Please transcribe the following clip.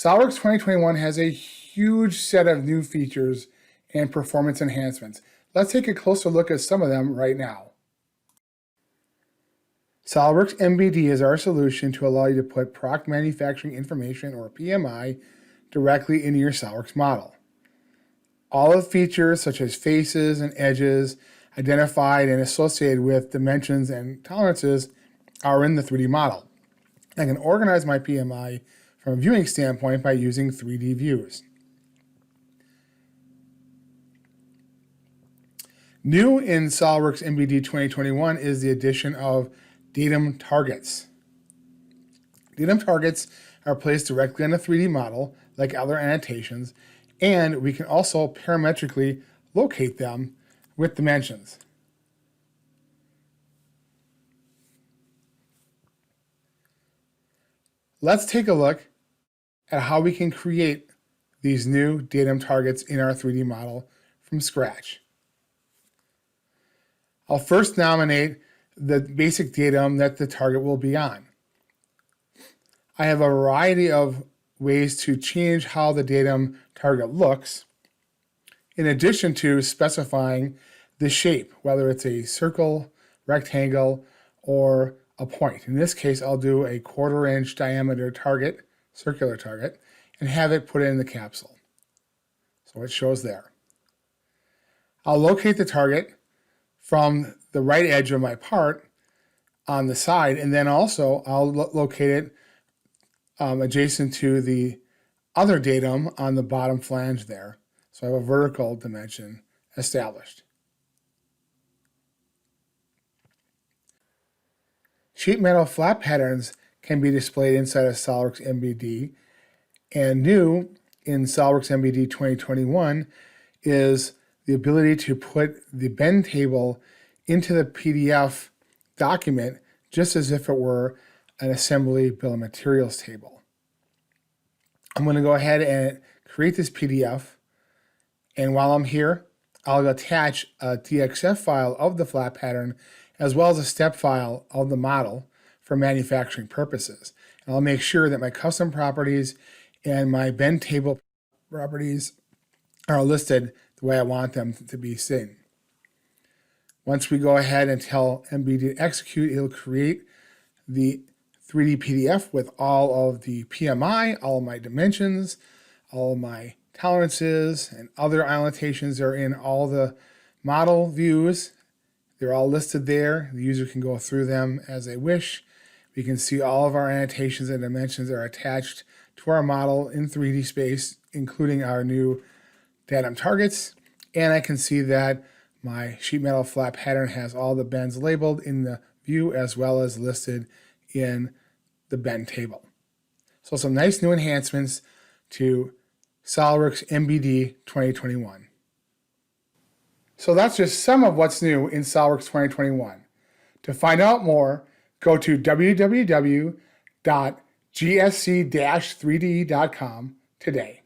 SOLIDWORKS 2021 has a huge set of new features and performance enhancements. Let's take a closer look at some of them right now. SOLIDWORKS MBD is our solution to allow you to put product manufacturing information, or PMI, directly into your SOLIDWORKS model. All of the features such as faces and edges identified and associated with dimensions and tolerances are in the 3D model. I can organize my PMI from a viewing standpoint by using 3D views. New in SOLIDWORKS MBD 2021 is the addition of Datum Targets. Datum Targets are placed directly on a 3D model like other annotations, and we can also parametrically locate them with dimensions. Let's take a look at how we can create these new datum targets in our 3D model from scratch. I'll first nominate the basic datum that the target will be on. I have a variety of ways to change how the datum target looks, in addition to specifying the shape, whether it's a circle, rectangle, or a point. In this case, I'll do a 1/4 inch diameter target, circular target, and have it put in the capsule. So it shows there. I'll locate the target from the right edge of my part on the side, and then also I'll locate it adjacent to the other datum on the bottom flange there. So I have a vertical dimension established. Sheet metal flat patterns can be displayed inside of SOLIDWORKS MBD, and new in SOLIDWORKS MBD 2021 is the ability to put the bend table into the PDF document just as if it were an assembly bill of materials table. I'm going to go ahead and create this PDF, and while I'm here, I'll attach a DXF file of the flat pattern as well as a step file of the model for manufacturing purposes. And I'll make sure that my custom properties and my bend table properties are listed the way I want them to be seen. Once we go ahead and tell MBD to execute, it'll create the 3D PDF with all of the PMI, all of my dimensions, all of my tolerances, and other annotations are in all the model views. They're all listed there. The user can go through them as they wish. We can see all of our annotations and dimensions are attached to our model in 3D space, including our new datum targets. And I can see that my sheet metal flat pattern has all the bends labeled in the view as well as listed in the bend table. So some nice new enhancements to SOLIDWORKS MBD 2021. So that's just some of what's new in SOLIDWORKS 2021. To find out more, go to www.gsc-3d.com today.